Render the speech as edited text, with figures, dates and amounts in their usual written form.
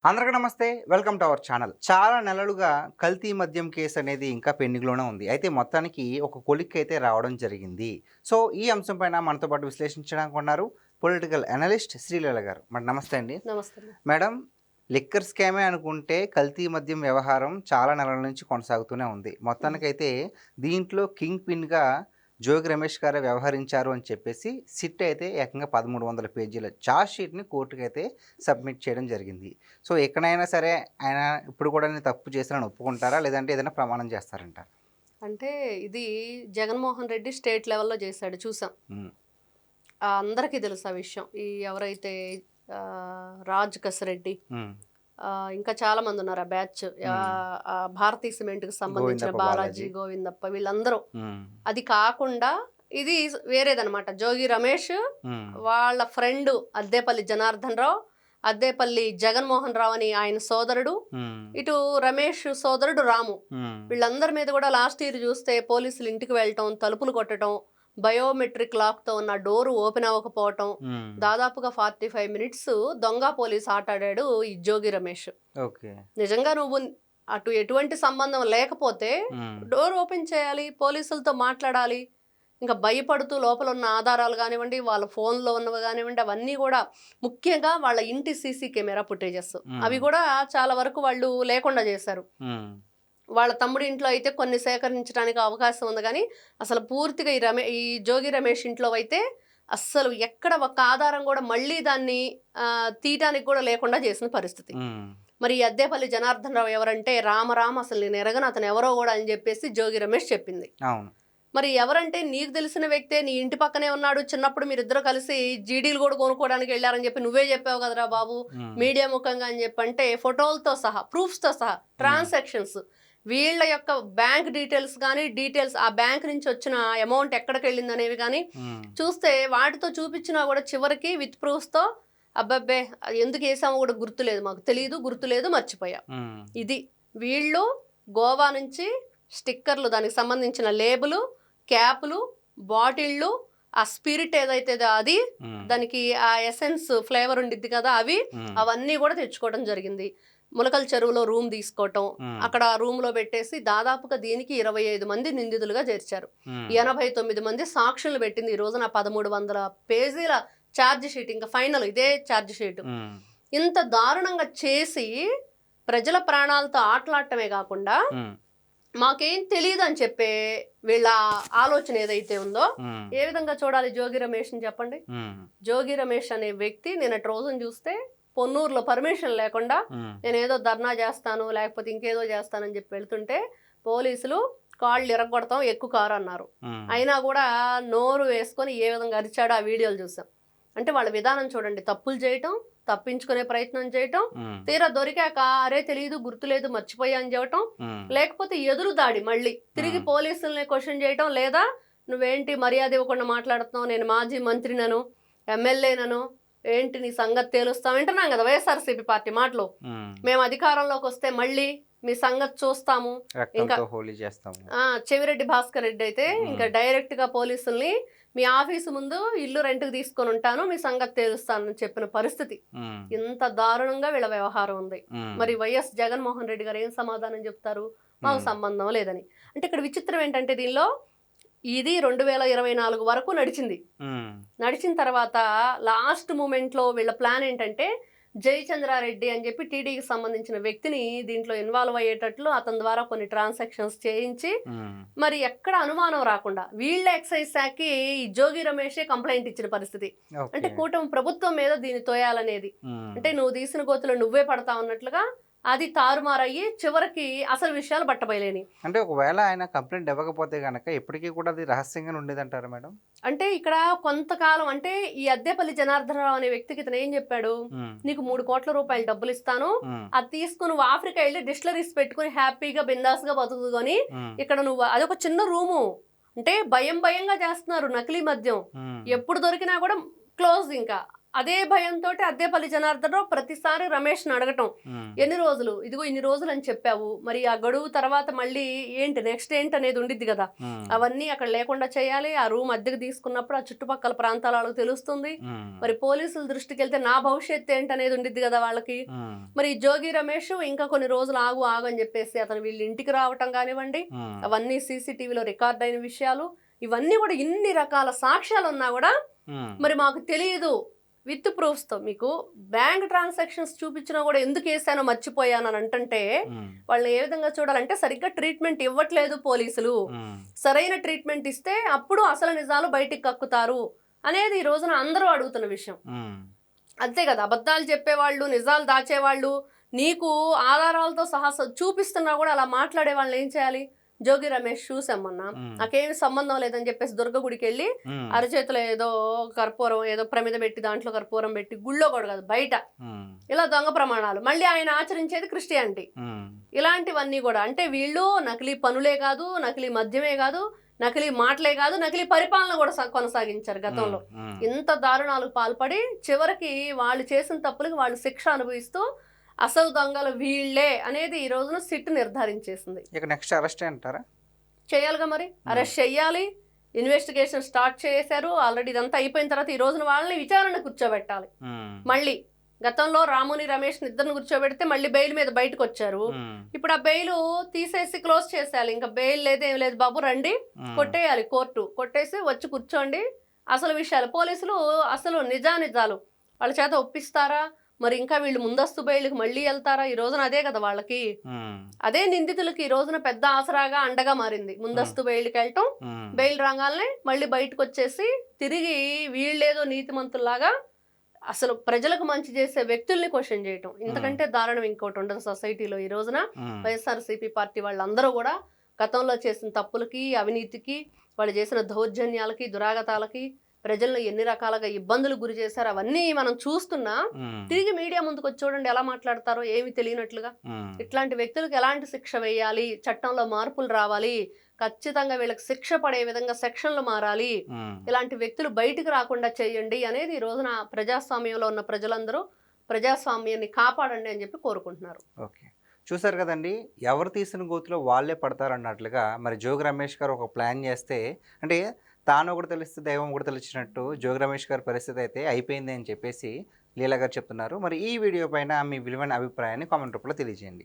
అందరికీ నమస్తే. Welcome to our channel. చాలా నెలలుగా కల్తీ మద్యం కేసు అనేది ఇంకా పెండింగ్‌లోనే ఉంది. అయితే మొత్తానికి ఒక కొలిక్కైతే రావడం జరిగింది. సో, ఈ అంశం పైన మనతో పాటు విశ్లేషించడానికి ఉన్నారు పొలిటికల్ అనలిస్ట్ శ్రీలీల గారు. మేడం నమస్తే అండి. నమస్తే. మేడం, లిక్కర్ స్కామే అనుకుంటే కల్తీ మద్యం వ్యవహారం చాలా నెలల నుంచి కొనసాగుతూనే ఉంది. మొత్తానికైతే దీంట్లో కింగ్ పిన్‌గా జోగి రమేష్ గారే వ్యవహరించారు అని చెప్పేసి సిట్ అయితే ఏకంగా 1300 పేజీల ఛార్జ్ షీట్‌ని కోర్టుకైతే సబ్మిట్ చేయడం జరిగింది. సో, ఎక్కడైనా సరే ఆయన ఇప్పుడు కూడా నేను తప్పు చేశానని ఒప్పుకుంటారా? లేదంటే ఏదైనా ప్రమాణం చేస్తారంటారా? అంటే ఇది జగన్మోహన్ రెడ్డి స్టేట్ లెవెల్‌లో చేశాడు చూసాం. హ్మ్. అందరికీ తెలుసు ఆ విషయం. ఈ ఎవరైతే రాజ్ కసిరెడ్డి హ్మ్. ఇంకా చాలా మంది ఉన్నారు ఆ బ్యాచ్. భారతీ సిమెంట్‌కి సంబంధించిన గోవిందప్ప బాలాజీ, బాలాజీ. గోవిందప్ప వీళ్ళందరూ. హ్మ్. అది కాకుండా ఇది వేరేదనమాట. జోగి రమేష్ హ్మ్. వాళ్ళ ఫ్రెండ్ అద్దేపల్లి జనార్దన్ రావు, అద్దేపల్లి జగన్మోహన్ రావు అని ఆయన సోదరుడు, హ్మ్. ఇటు రమేష్ సోదరుడు రాము. హ్మ్. వీళ్ళందరి మీద కూడా లాస్ట్ ఇయర్ చూస్తే పోలీసులు ఇంటికి వెళ్ళటం, తలుపులు కొట్టడం, బయోమెట్రిక్ లాక్తో ఉన్న డోరు ఓపెన్ అవ్వకపోవటం, హ్మ్. దాదాపుగా 45 మినిట్స్ దొంగ పోలీస్ ఆట ఆడాడు ఈ జోగి రమేష్. ఓకే. నిజంగా నువ్వు అటు ఎటువంటి సంబంధం లేకపోతే హ్మ్. డోర్ ఓపెన్ చేయాలి, పోలీసులతో మాట్లాడాలి. ఇంకా భయపడుతూ లోపల ఉన్న ఆధారాలు కానివ్వండి, వాళ్ళ ఫోన్లో ఉన్నవి కానివ్వండి, అవన్నీ కూడా ముఖ్యంగా వాళ్ళ ఇంటి సీసీ కెమెరా ఫుటేజెస్ అవి కూడా చాలా వరకు వాళ్ళు లేకుండా చేశారు. హ్మ్. వాళ్ళ తమ్ముడి ఇంట్లో అయితే కొన్ని సేకరించడానికి అవకాశం ఉంది కానీ అసలు పూర్తిగా ఈ జోగి రమేష్ ఇంట్లో అయితే అస్సలు ఎక్కడ ఒక ఆధారం కూడా మళ్ళీ దాన్ని తీయటానికి కూడా లేకుండా చేసిన పరిస్థితి. హ్మ్. మరి ఈ అద్దేపల్లి జనార్దన్ రావు ఎవరంటే రామ అసలు నేను ఎరగను, అతను ఎవరో కూడా అని చెప్పేసి జోగి రమేష్ చెప్పింది. అవును. మరి ఎవరంటే నీకు తెలిసిన వ్యక్తే, నీ ఇంటి పక్కనే ఉన్నాడు, చిన్నప్పుడు మీరిద్దరు కలిసి జీడీలు కూడా కొనుక్కోవడానికి వెళ్ళారని చెప్పి నువ్వే చెప్పావు కదరా బాబు హ్మ్. మీడియా ముఖంగా అని చెప్పి అంటే ఫోటోలతో సహా, ప్రూఫ్స్తో సహా, ట్రాన్సాక్షన్స్, వీళ్ళ యొక్క బ్యాంక్ డీటెయిల్స్ కానీ, డీటెయిల్స్ ఆ బ్యాంక్ నుంచి వచ్చిన అమౌంట్ ఎక్కడికి వెళ్ళింది అనేవి కానీ హ్మ్. చూస్తే వాటితో చూపించినా కూడా చివరికి విత్ ప్రూఫ్స్తో అబ్బబ్బే అది ఎందుకు వేసామో కూడా గుర్తులేదు, మాకు తెలియదు, గుర్తులేదు, మర్చిపోయా. హ్మ్. ఇది వీళ్ళు గోవా నుంచి స్టిక్కర్లు, దానికి సంబంధించిన లేబులు, క్యాపులు, బాటిళ్ళు, ఆ స్పిరిట్ ఏదైతే అది, హ్మ్. దానికి ఆ ఎసెన్స్ ఫ్లేవర్ ఉండిద్ది కదా అవి, హ్మ్. అవన్నీ కూడా తెచ్చుకోవడం జరిగింది. ములకల చెరువులో రూమ్ తీసుకోవటం, హ్మ్. అక్కడ ఆ రూమ్లో పెట్టేసి దాదాపుగా దీనికి 25 మంది నిందితులుగా చేర్చారు. హ్మ్. 89 మంది సాక్షులు పెట్టింది ఈ రోజున 1300 పేజీల ఛార్జ్ షీట్. ఇంకా ఫైనల్ ఇదే ఛార్జ్ షీట్. హ్మ్. ఇంత దారుణంగా చేసి ప్రజల ప్రాణాలతో ఆటలాడటమే కాకుండా హ్మ్. మాకేం తెలియదు అని చెప్పే వీళ్ళ ఆలోచన ఏదైతే ఉందో, హ్మ్. ఏ విధంగా చూడాలి జోగి రమేష్ని చెప్పండి. హ్మ్. జోగి రమేష్ అనే వ్యక్తి నిన్నటి రోజున చూస్తే పొన్నూరులో పర్మిషన్ లేకుండా హ్మ్. నేను ఏదో ధర్నా చేస్తాను లేకపోతే ఇంకేదో చేస్తానని చెప్పి వెళ్తుంటే పోలీసులు కాళ్ళు ఇరగొడతాం, ఎక్కువ కారు అన్నారు. హ్మ్. అయినా కూడా నోరు వేసుకొని ఏ విధంగా అరిచాడో ఆ వీడియోలు చూసాం. అంటే వాళ్ళ విధానం చూడండి, తప్పులు చేయటం, తప్పించుకునే ప్రయత్నం చేయటం, హ్మ్. తీరా దొరికాక అరే తెలియదు, గుర్తులేదు, మర్చిపోయా అని చెప్పటం, హ్మ్. లేకపోతే ఎదురు దాడి మళ్ళీ తిరిగి పోలీసుల్ని క్వశ్చన్ చేయటం, లేదా నువ్వేంటి మర్యాద ఇవ్వకుండా మాట్లాడుతున్నావు, నేను మాజీ మంత్రినను, ఎమ్మెల్యేనను, ఏంటి నీ సంగతి తేలుస్తాం వింటున్నాం కదా వైఎస్ఆర్సీపీ పార్టీ మాటలు. హ్మ్. మేము అధికారంలోకి వస్తే మళ్ళీ మీ సంగతి చూస్తాము. ఇంకా రక్తంతో హోలీ చేస్తాము. చెవిరెడ్డి భాస్కర్ రెడ్డి అయితే ఇంకా డైరెక్ట్గా పోలీసుల్ని మీ ఆఫీసు ముందు ఇల్లు రెంట్కి తీసుకొని ఉంటాను, మీ సంగతి తేలుస్తానని చెప్పిన పరిస్థితి. హ్మ్. ఇంత దారుణంగా వీళ్ళ వ్యవహారం ఉంది. హ్మ్. మరి వైఎస్ జగన్మోహన్ రెడ్డి గారు ఏం సమాధానం చెప్తారు? మాకు సంబంధం లేదని. అంటే ఇక్కడ విచిత్రం ఏంటంటే దీనిలో ఇది 2024 వరకు నడిచింది. హ్మ్. నడిచిన తర్వాత లాస్ట్ మూమెంట్లో వీళ్ళ ప్లాన్ ఏంటంటే జయచంద్రారెడ్డి అని చెప్పి టీడీకి సంబంధించిన వ్యక్తిని దీంట్లో ఇన్వాల్వ్ అయ్యేటట్లు అతని ద్వారా కొన్ని ట్రాన్సాక్షన్స్ చేయించి హ్మ్. మరి ఎక్కడ అనుమానం రాకుండా వీళ్ళ ఎక్సైజ్ శాఖకి ఈ జోగి రమేషే కంప్లైంట్ ఇచ్చిన పరిస్థితి. అంటే ఓకే. కూటమి ప్రభుత్వం మీద దీన్ని తోయాలనేది. హ్మ్. అంటే నువ్వు తీసిన గోతులో నువ్వే పడతా ఉన్నట్లుగా అది తారుమారయ్యి చివరికి అసలు విషయాలు బట్టబయలేని. అంటే ఒకవేళ ఆయన కంప్లెయింట్ ఇవ్వకపోతే గనక ఇప్పటికీ కూడా అది రహస్యంగానే ఉండేదంటారా మేడం? అంటే ఇక్కడ కొంతకాలం అంటే ఈ అద్దేపల్లి జనార్దన్ రావు అనే వ్యక్తికి ఇతను ఏం చెప్పాడు, హ్మ్. నీకు 3 కోట్ల రూపాయలు డబ్బులు ఇస్తాను, హ్మ్. అది తీసుకుని నువ్వు ఆఫ్రికా వెళ్ళి డిస్టిలరీస్ పెట్టుకుని హ్యాపీగా బిందాస్గా బతుకుని హ్మ్. ఇక్కడ నువ్వు అదొక చిన్న రూము. అంటే భయంగా చేస్తున్నారు నకిలీ మద్యం. హ్మ్. ఎప్పుడు దొరికినా కూడా క్లోజ్ ఇంకా అదే భయంతో అద్దేపల్లి జనార్దన్ రావు ప్రతిసారి రమేష్ని అడగటం, ఎన్ని రోజులు, ఇదిగో ఇన్ని రోజులు అని చెప్పావు, మరి ఆ గడువు తర్వాత మళ్ళీ ఏంటి నెక్స్ట్ ఏంటి అనేది ఉండిద్ది కదా, అవన్నీ అక్కడ లేకుండా చేయాలి. ఆ రూమ్ అద్దెకు తీసుకున్నప్పుడు ఆ చుట్టుపక్కల ప్రాంతాల వాళ్ళకి తెలుస్తుంది. మరి పోలీసుల దృష్టికి వెళ్తే నా భవిష్యత్తు ఏంటి అనేది ఉండిద్ది కదా వాళ్ళకి. మరి జోగి రమేష్ ఇంకా కొన్ని రోజులు ఆగు ఆగు అని చెప్పేసి అతను వీళ్ళ ఇంటికి రావటం కానివ్వండి, అవన్నీ సీసీటీవీలో రికార్డ్ అయిన విషయాలు, ఇవన్నీ కూడా ఇన్ని రకాల సాక్ష్యాలు ఉన్నా కూడా మరి మాకు తెలియదు విత్ ప్రూఫ్స్ తో, మీకు బ్యాంక్ ట్రాన్సాక్షన్స్ చూపించినా కూడా ఎందుకు వేసానో మర్చిపోయాను అని అంటుంటే వాళ్ళని ఏ విధంగా చూడాలంటే సరిగ్గా ట్రీట్మెంట్ ఇవ్వట్లేదు పోలీసులు, సరైన ట్రీట్మెంట్ ఇస్తే అప్పుడు అసలు నిజాలు బయటికి కక్కుతారు అనేది ఈ రోజున అందరూ అడుగుతున్న విషయం. అంతే కదా, అబద్ధాలు చెప్పేవాళ్ళు, నిజాలు దాచేవాళ్ళు, నీకు ఆధారాలతో సహా చూపిస్తున్నా కూడా అలా మాట్లాడే వాళ్ళని ఏం చేయాలి? జోగి రమేష్ చూసామన్నా, నాకేమి సంబంధం లేదని చెప్పేసి దుర్గ గుడికి వెళ్ళి అరచేతిలో ఏదో కర్పూరం ఏదో ప్రమిద పెట్టి దాంట్లో కర్పూరం పెట్టి, గుళ్ళో కూడా కాదు బయట ఇలా దొంగ ప్రమాణాలు, మళ్ళీ ఆయన ఆచరించేది క్రిస్టియానిటీ. ఇలాంటివన్నీ కూడా అంటే వీళ్ళు నకిలీ పనులే కాదు, నకిలీ మద్యమే కాదు, నకిలీ మాటలే కాదు, నకిలీ పరిపాలన కూడా కొనసాగించారు గతంలో. ఇంత దారుణాలకు పాల్పడి చివరికి వాళ్ళు చేసిన తప్పులకి వాళ్ళు శిక్ష అనుభవిస్తూ అసలు దొంగలు వీళ్ళే అనేది ఈ రోజున సిట్ నిర్ధారించేసింది. ఇక నెక్స్ట్ అరెస్ట్ అంటారా? చేయాలిగా, మరి అరెస్ట్ చెయ్యాలి. ఇన్వెస్టిగేషన్ స్టార్ట్ చేశారు ఆల్రెడీ. ఇదంతా అయిపోయిన తర్వాత ఈ రోజున వాళ్ళని విచారణ కూర్చోబెట్టాలి. మళ్ళీ గతంలో రాముని రమేష్ ఇద్దరిని కూర్చోబెడితే మళ్ళీ బెయిల్ మీద బయటకు వచ్చారు. ఇప్పుడు ఆ బెయిల్ తీసేసి క్లోజ్ చేసేయాలి. ఇంకా బెయిల్ లేదు ఏం లేదు బాబు, రండి కొట్టేయాలి, కోర్టు కొట్టేసి వచ్చి కూర్చోండి. అసలు విషయాలు పోలీసులు అసలు నిజానిజాలు వాళ్ళ చేత ఒప్పిస్తారా, మరి ఇంకా వీళ్ళు ముందస్తు బెయిల్కి మళ్ళీ వెళ్తారా? ఈ రోజున అదే కదా వాళ్ళకి, అదే నిందితులకి ఈ రోజున పెద్ద ఆసరాగా అండగా మారింది. ముందస్తు బెయిల్కి వెళ్ళటం, బెయిల్ రాగానే మళ్ళీ బయటకు వచ్చేసి తిరిగి వీళ్ళేదో నీతిమంతుల్లాగా అసలు ప్రజలకు మంచి చేసే వ్యక్తుల్ని క్వశ్చన్ చేయటం. ఇంతకంటే దారుణం ఇంకోటి ఉండదు సొసైటీలో. ఈ రోజున వైఎస్ఆర్సీపీ పార్టీ వాళ్ళందరూ కూడా గతంలో చేసిన తప్పులకి, అవినీతికి, వాళ్ళు చేసిన దౌర్జన్యాలకి, దురాగతాలకి ప్రజలను ఎన్ని రకాలుగా ఇబ్బందులు గురి చేశారు అవన్నీ మనం చూస్తున్నా. తిరిగి మీడియా ముందుకు వచ్చి చూడండి ఎలా మాట్లాడతారో, ఏమి తెలియనట్లుగా. ఇట్లాంటి వ్యక్తులకు ఎలాంటి శిక్ష వేయాలి, చట్టంలో మార్పులు రావాలి, ఖచ్చితంగా వీళ్ళకి శిక్ష పడే విధంగా సెక్షన్లు మారాలి, ఇలాంటి వ్యక్తులు బయటికి రాకుండా చేయండి అనేది ఈ రోజున ప్రజాస్వామ్యంలో ఉన్న ప్రజలందరూ ప్రజాస్వామ్యాన్ని కాపాడండి అని చెప్పి కోరుకుంటున్నారు. ఓకే, చూసారు కదండి, ఎవరు తీసిన గోతులో వాళ్ళే పడతారు అన్నట్లుగా మరి జోగి రమేష్ గారు ఒక ప్లాన్ చేస్తే, అంటే తాను ఒకటి తెలిస్తే దైవం ఒకటి తెలిసినట్టు జోగి రమేష్ గారి పరిస్థితి అయితే అయిపోయింది అని చెప్పేసి లీలా గారు చెప్తున్నారు. మరి ఈ వీడియో పైన మీ విలువైన అభిప్రాయాన్ని కామెంట్ రూపంలో తెలియజేయండి.